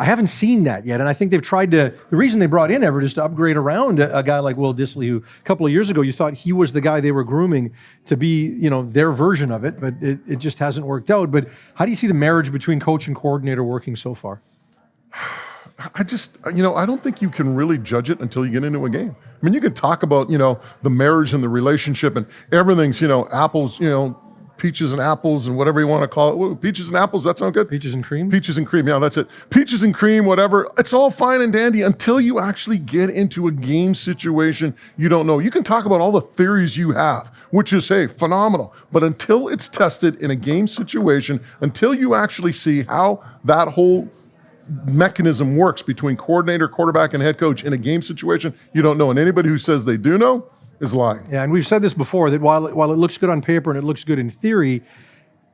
haven't seen that yet. And I think they've tried to, the reason they brought in Everett is to upgrade around a guy like Will Dissly, who a couple of years ago you thought he was the guy they were grooming to be, their version of it, but it just hasn't worked out. But how do you see the marriage between coach and coordinator working so far? I don't think you can really judge it until you get into a game. I mean, you could talk about, the marriage and the relationship and everything's, apples, peaches and apples and whatever you want to call it. Ooh, peaches and apples, that sound good? Peaches and cream? Peaches and cream, yeah, that's it. Peaches and cream, whatever. It's all fine and dandy until you actually get into a game situation you don't know. You can talk about all the theories you have, which is, hey, phenomenal. But until it's tested in a game situation, until you actually see how that whole mechanism works between coordinator, quarterback, and head coach in a game situation, you don't know. And anybody who says they do know is lying. Yeah, and we've said this before, that while it looks good on paper and it looks good in theory,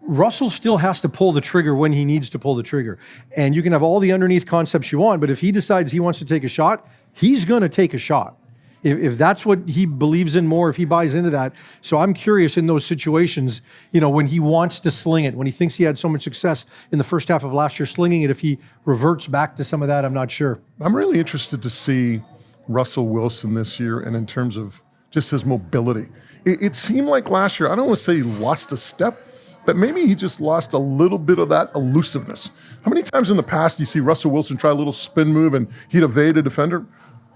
Russell still has to pull the trigger when he needs to pull the trigger. And you can have all the underneath concepts you want, but if he decides he wants to take a shot, he's going to take a shot. If that's what he believes in more, if he buys into that. So I'm curious in those situations, when he wants to sling it, when he thinks he had so much success in the first half of last year slinging it, if he reverts back to some of that, I'm not sure. I'm really interested to see Russell Wilson this year and in terms of just his mobility. It seemed like last year, I don't want to say he lost a step, but maybe he just lost a little bit of that elusiveness. How many times in the past do you see Russell Wilson try a little spin move and he'd evade a defender?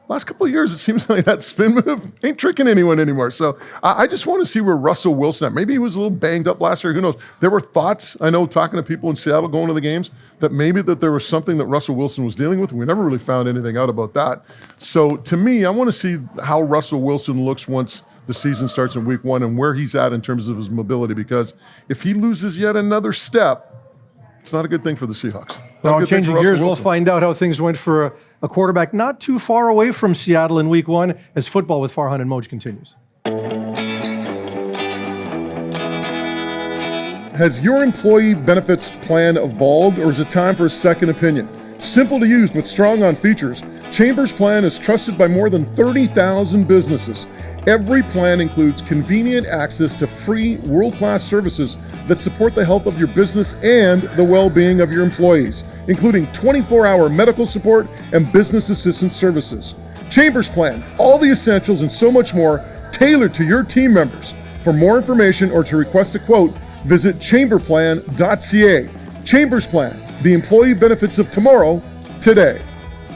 Last couple of years, it seems like that spin move ain't tricking anyone anymore. So I just want to see where Russell Wilson at. Maybe he was a little banged up last year. Who knows? There were thoughts, I know, talking to people in Seattle going to the games, that maybe that there was something that Russell Wilson was dealing with. We never really found anything out about that. So to me, I want to see how Russell Wilson looks once the season starts in week 1 and where he's at in terms of his mobility. Because if he loses yet another step, it's not a good thing for the Seahawks. Now, changing gears, we'll find out how things went for a quarterback not too far away from Seattle in week 1 as Football with Farhan and Moj continues. Has your employee benefits plan evolved, or is it time for a second opinion? Simple to use but strong on features, Chambers Plan is trusted by more than 30,000 businesses. Every plan includes convenient access to free world-class services that support the health of your business and the well-being of your employees, including 24-hour medical support and business assistance services. Chambers Plan, all the essentials and so much more tailored to your team members. For more information or to request a quote, visit chamberplan.ca. Chambers Plan, the employee benefits of tomorrow, today.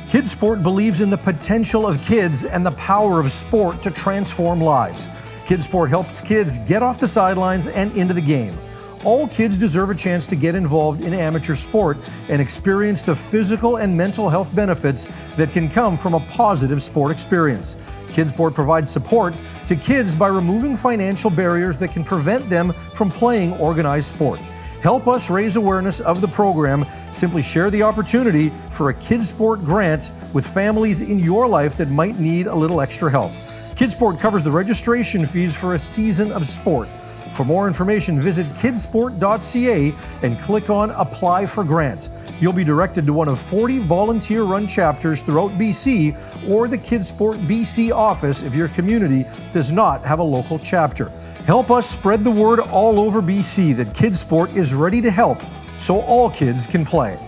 Kidsport believes in the potential of kids and the power of sport to transform lives. Kidsport helps kids get off the sidelines and into the game. All kids deserve a chance to get involved in amateur sport and experience the physical and mental health benefits that can come from a positive sport experience. Kidsport provides support to kids by removing financial barriers that can prevent them from playing organized sport. Help us raise awareness of the program. Simply share the opportunity for a Kidsport grant with families in your life that might need a little extra help. Kidsport covers the registration fees for a season of sport. For more information, visit kidsport.ca and click on Apply for Grant. You'll be directed to one of 40 volunteer-run chapters throughout BC or the Kidsport BC office if your community does not have a local chapter. Help us spread the word all over BC that Kidsport is ready to help so all kids can play.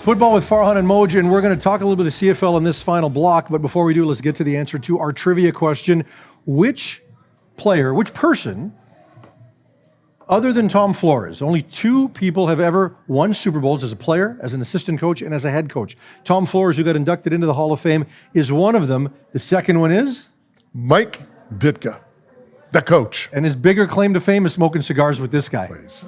Football with Farhan and Moj, and we're going to talk a little bit of CFL in this final block, but before we do, let's get to the answer to our trivia question. Which person, other than Tom Flores, only 2 people have ever won Super Bowls as a player, as an assistant coach, and as a head coach. Tom Flores, who got inducted into the Hall of Fame, is one of them. The second one is? Mike Ditka, the coach. And his bigger claim to fame is smoking cigars with this guy. Please.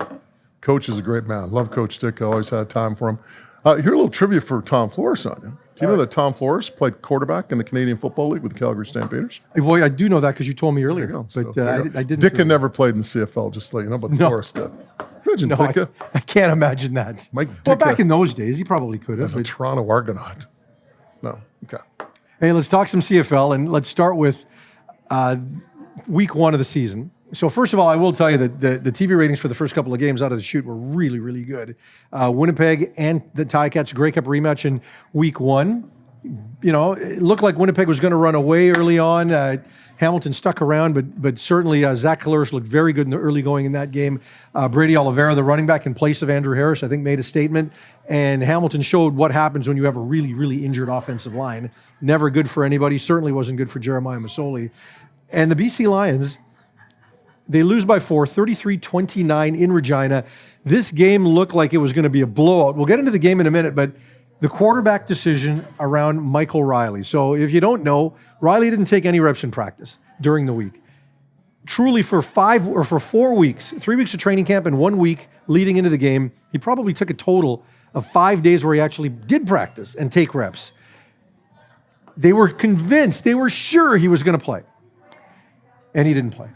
Coach is a great man. Love Coach Ditka. Always had time for him. Here a little trivia for Tom Flores on you. Do you know that Tom Flores played quarterback in the Canadian Football League with the Calgary Stampeders? Boy, I do know that because you told me earlier. But I didn't. Ditka never played in the CFL, just to let you know, but Flores did. Imagine Ditka. I can't imagine that. Mike well, Ditka back in those days, he probably could have. As a Toronto Argonaut. No, okay. Hey, let's talk some CFL, and let's start with week 1 of the season. So first of all, I will tell you that the TV ratings for the first couple of games out of the chute were really, really good. Winnipeg and the Ticats Grey Cup rematch in week 1 It looked like Winnipeg was going to run away early on. Hamilton stuck around, but certainly Zach Collaros looked very good in the early going in that game. Brady Oliveira, the running back in place of Andrew Harris, I think made a statement. And Hamilton showed what happens when you have a really, really injured offensive line. Never good for anybody. Certainly wasn't good for Jeremiah Masoli. And the BC Lions, they lose by 4, 33-29 in Regina. This game looked like it was going to be a blowout. We'll get into the game in a minute, but the quarterback decision around Michael Riley. So if you don't know, Riley didn't take any reps in practice during the week. Truly for 4 weeks, 3 weeks of training camp and 1 week leading into the game, he probably took a total of 5 days where he actually did practice and take reps. They were convinced, they were sure he was going to play. And he didn't play.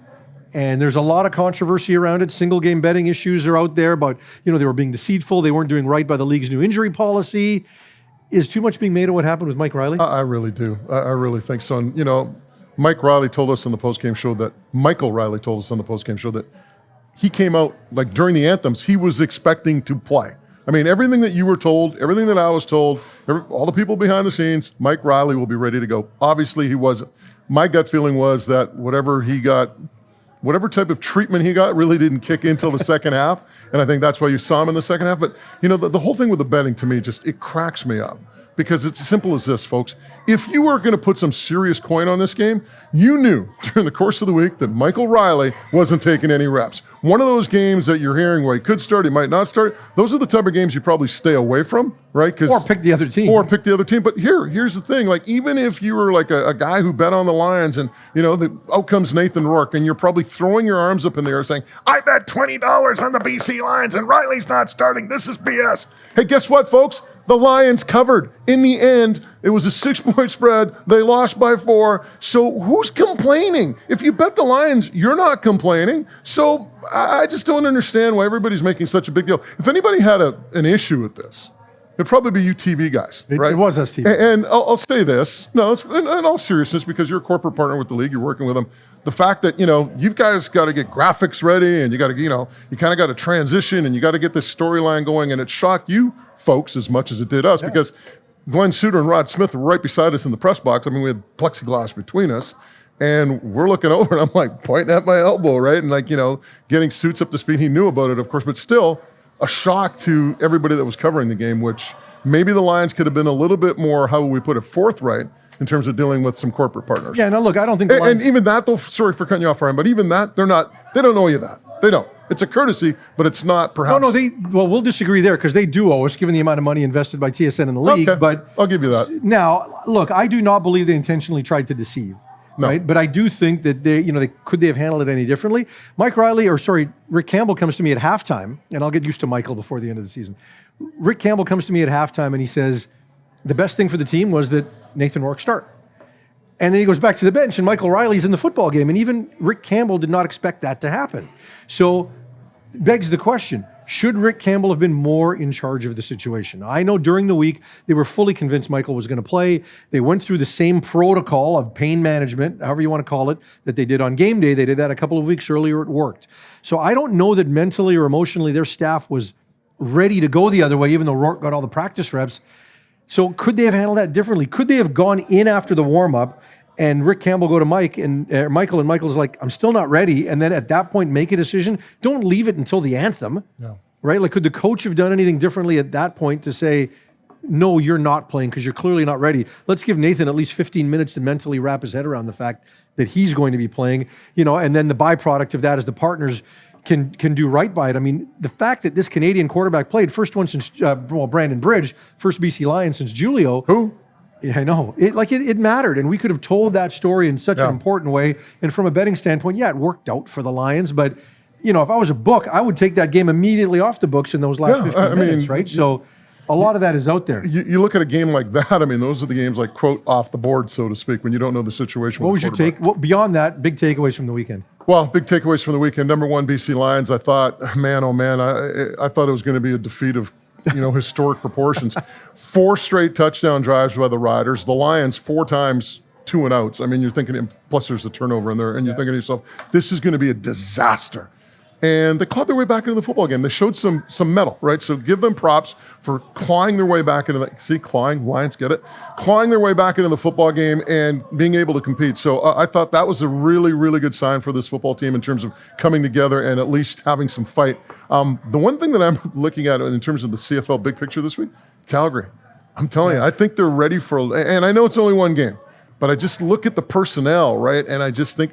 And there's a lot of controversy around it. Single game betting issues are out there about, they were being deceitful. They weren't doing right by the league's new injury policy. Is too much being made of what happened with Mike Riley? I really do. I really think so. And, Mike Riley told us on the postgame show that, Michael Riley told us on the postgame show that he came out, like during the anthems, he was expecting to play. I mean, everything that you were told, everything that I was told, all the people behind the scenes, Mike Riley will be ready to go. Obviously, he wasn't. My gut feeling was that whatever type of treatment he got really didn't kick in until the second half. And I think that's why you saw him in the second half. But, the whole thing with the betting to me, it cracks me up. Because it's as simple as this, folks. If you were going to put some serious coin on this game, you knew during the course of the week that Michael Riley wasn't taking any reps. One of those games that you're hearing where he could start, he might not start, those are the type of games you probably stay away from, right? Or pick the other team. But here's the thing. Like, even if you were like a guy who bet on the Lions and, out comes Nathan Rourke and you're probably throwing your arms up in the air saying, I bet $20 on the BC Lions and Riley's not starting. This is BS. Hey, guess what, folks? The Lions covered. In the end, it was a 6-point spread. They lost by 4. So who's complaining? If you bet the Lions, you're not complaining. So I just don't understand why everybody's making such a big deal. If anybody had an issue with this, it'd probably be you TV guys, right? It was us TV. And I'll say this. No, it's in all seriousness, because you're a corporate partner with the league. You're working with them. The fact that, you guys got to get graphics ready and you got to, you kind of got to transition and you got to get this storyline going. And it shocked you folks as much as it did us, because Glenn Suter and Rod Smith were right beside us in the press box. I mean, we had plexiglass between us. And we're looking over and I'm like pointing at my elbow, right? And getting suits up to speed. He knew about it, of course, but still a shock to everybody that was covering the game, which maybe the Lions could have been a little bit more, how would we put it, forthright in terms of dealing with some corporate partners. Yeah, no, look, I don't think the Lions... And even that, though, sorry for cutting you off, Ryan, but even that, they don't owe you that. They don't. It's a courtesy, but it's not perhaps... No, we'll disagree there, because they do owe us, given the amount of money invested by TSN in the league. Okay, but I'll give you that. Now, look, I do not believe they intentionally tried to deceive. No. Right? But I do think that they have handled it any differently. Rick Campbell comes to me at halftime, and I'll get used to Michael before the end of the season. Rick Campbell comes to me at halftime and he says, the best thing for the team was that Nathan Rourke start. And then he goes back to the bench and Michael Riley's in the football game. And even Rick Campbell did not expect that to happen. So begs the question, should Rick Campbell have been more in charge of the situation? I know during the week, they were fully convinced Michael was going to play. They went through the same protocol of pain management, however you want to call it, that they did on game day. They did that a couple of weeks earlier. It worked. So I don't know that mentally or emotionally their staff was ready to go the other way, even though Rourke got all the practice reps. So could they have handled that differently? Could they have gone in after the warm-up and Rick Campbell go to Michael, and Michael's like, I'm still not ready, and then at that point make a decision? Don't leave it until the anthem, right? Like, could the coach have done anything differently at that point to say, no, you're not playing because you're clearly not ready. Let's give Nathan at least 15 minutes to mentally wrap his head around the fact that he's going to be playing, and then the byproduct of that is the partners can do right by it. I mean, the fact that this Canadian quarterback played, first one since, Brandon Bridge, first BC Lion since Julio. Who? Yeah, I know. It mattered, and we could have told that story in such an important way. And from a betting standpoint, it worked out for the Lions. But, if I was a book, I would take that game immediately off the books in those last 15 minutes, right? So a lot of that is out there. You look at a game like that, I mean, those are the games like, quote, off the board, so to speak, when you don't know the situation. What was your take? Beyond that, big takeaways from the weekend? Well, big takeaways from the weekend. Number one, BC Lions. I thought, man, oh man, I thought it was going to be a defeat of historic proportions. 4 straight touchdown drives by the Riders. The Lions 4 times 2 and outs. I mean, you're thinking, plus there's a turnover in there, and you're thinking to yourself, this is going to be a disaster. and they clawed their way back into the football game. They showed some mettle, right? So give them props for clawing their way back into that. See, clawing, Lions get it. Clawing their way back into the football game and being able to compete. So I thought that was a really, really good sign for this football team in terms of coming together and at least having some fight. The one thing that I'm looking at in terms of the CFL big picture this week, Calgary. I'm telling you, I think they're ready for, and I know it's only one game, but I just look at the personnel, right? And I just think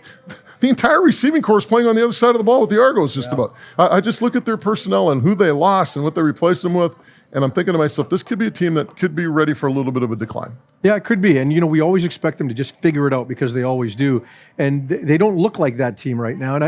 the entire receiving corps is playing on the other side of the ball with the Argos just about. I just look at their personnel and who they lost and what they replaced them with, and I'm thinking to myself, this could be a team that could be ready for a little bit of a decline. Yeah, it could be. And, we always expect them to just figure it out because they always do. And they don't look like that team right now. And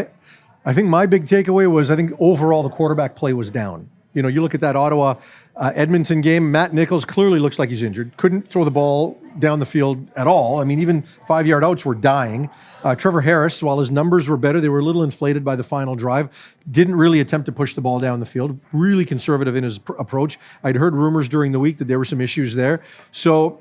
I think my big takeaway was I think overall the quarterback play was down. You look at that Ottawa Edmonton game, Matt Nichols clearly looks like he's injured. Couldn't throw the ball down the field at all. I mean, even 5-yard outs were dying. Trevor Harris, while his numbers were better, they were a little inflated by the final drive. Didn't really attempt to push the ball down the field. Really conservative in his approach. I'd heard rumors during the week that there were some issues there. So,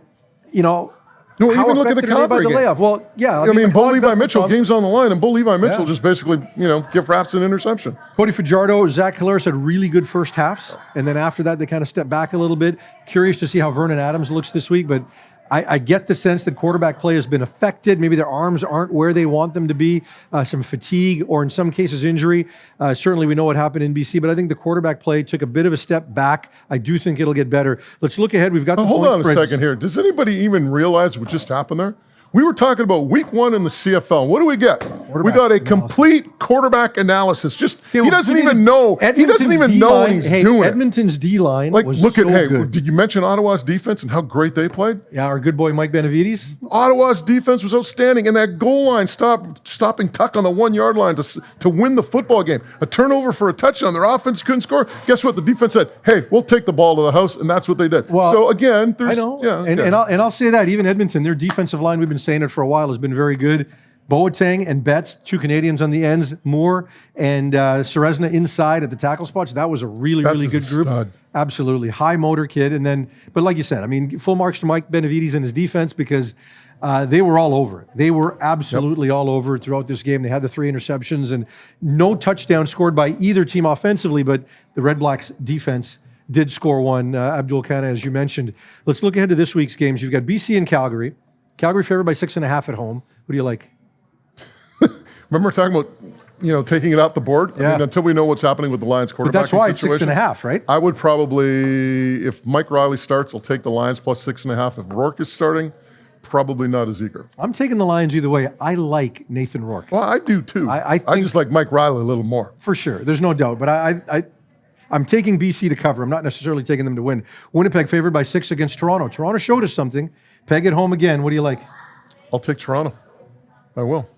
No, even look at the Calgary game. Layoff? Well, yeah. I mean, Bo Levi Mitchell, game's on the line, and Bo Levi Mitchell just basically, give Raps an interception. Cody Fajardo, Zach Collaros had really good first halves, and then after that, they kind of stepped back a little bit. Curious to see how Vernon Adams looks this week, but I get the sense that quarterback play has been affected. Maybe their arms aren't where they want them to be. Some fatigue, or in some cases, injury. Certainly, we know what happened in BC, but I think the quarterback play took a bit of a step back. I do think it'll get better. Let's look ahead. We've got the hold on spreads. a second here. Does anybody even realize what just happened there? We were talking about week 1 in the CFL. What do we get? We got a complete quarterback analysis. He doesn't even know. He doesn't even know what he's doing. Edmonton's D-line was good. Did you mention Ottawa's defense and how great they played? Yeah, our good boy Mike Benavides. Ottawa's defense was outstanding, and that goal line stopping Tuck on the 1-yard line to win the football game. A turnover for a touchdown. Their offense couldn't score. Guess what? The defense said, "Hey, we'll take the ball to the house," and that's what they did. Well, so again, I know, and I'll say that even Edmonton, their defensive line, we've been saying it for a while, has been very good. Boateng and Betts, 2 Canadians on the ends, Moore and Serezna inside at the tackle spots. That was a really good group. Stud. Absolutely. High motor kid. And then, but like you said, I mean, full marks to Mike Benavides and his defense because they were all over it. They were absolutely all over it throughout this game. They had the 3 interceptions and no touchdown scored by either team offensively, but the Red Blacks defense did score one. Abdul Kana, as you mentioned. Let's look ahead to this week's games. You've got BC and Calgary. Calgary favored by 6.5 at home. What do you like? Remember talking about, taking it off the board? Yeah. I mean, until we know what's happening with the Lions quarterback But that's why situation, it's 6.5, right? I would probably, if Mike Riley starts, I'll take the Lions plus 6.5. If Rourke is starting, probably not as eager. I'm taking the Lions either way. I like Nathan Rourke. Well, I do too. I just like Mike Riley a little more. For sure. There's no doubt. But I'm taking BC to cover. I'm not necessarily taking them to win. Winnipeg favored by 6 against Toronto. Toronto showed us something. Peg at home again. What do you like? I'll take Toronto. I will.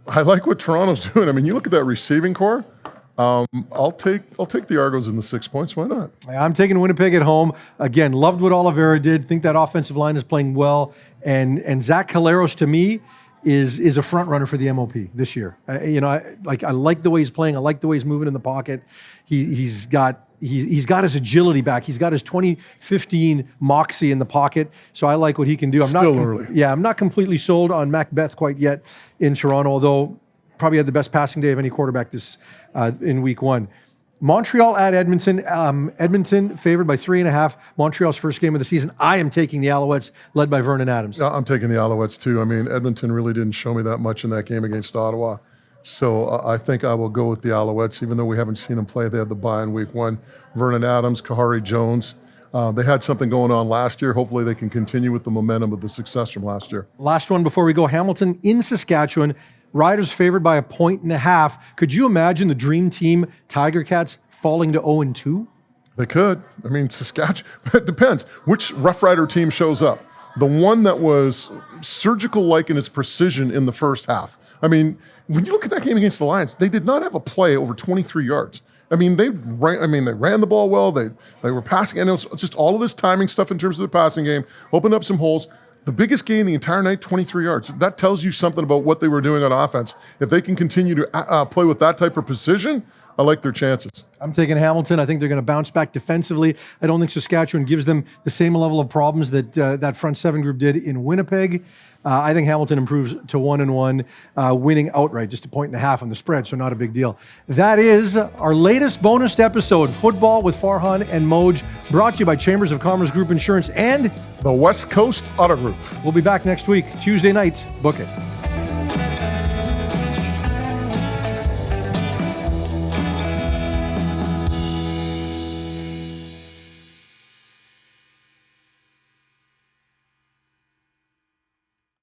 I like what Toronto's doing. I mean, you look at that receiving core. I'll take the Argos in the 6 points. Why not? I'm taking Winnipeg at home. Again, loved what Oliveira did. Think that offensive line is playing well. And Zach Collaros, to me, is a front runner for the MOP this year. I like the way he's playing. I like the way he's moving in the pocket. He's got his agility back. He's got his 2015 moxie in the pocket. So I like what he can do. I'm not completely sold on Macbeth quite yet in Toronto, although probably had the best passing day of any quarterback this in week 1. Montreal at Edmonton. Edmonton favored by 3.5. Montreal's first game of the season. I am taking the Alouettes, led by Vernon Adams. I'm taking the Alouettes too. I mean, Edmonton really didn't show me that much in that game against Ottawa. So I think I will go with the Alouettes, even though we haven't seen them play. They had the bye in week 1. Vernon Adams, Kahari Jones. They had something going on last year. Hopefully they can continue with the momentum of the success from last year. Last one before we go. Hamilton in Saskatchewan. Riders favored by 1.5. Could you imagine the dream team Tiger Cats falling to 0-2? They could. I mean, Saskatchewan, it depends which Rough Rider team shows up. The one that was surgical-like in its precision in the first half. I mean, when you look at that game against the Lions, they did not have a play over 23 yards. I mean, they ran the ball well. They were passing, and it was just all of this timing stuff in terms of the passing game, opened up some holes. The biggest gain the entire night, 23 yards. That tells you something about what they were doing on offense. If they can continue to play with that type of precision, I like their chances. I'm taking Hamilton. I think they're going to bounce back defensively. I don't think Saskatchewan gives them the same level of problems that that front seven group did in Winnipeg. I think Hamilton improves to 1-1, winning outright, just 1.5 on the spread, so not a big deal. That is our latest bonus episode, Football with Farhan and Moj, brought to you by Chambers of Commerce Group Insurance and The West Coast Auto Group. We'll be back next week, Tuesday nights. Book it.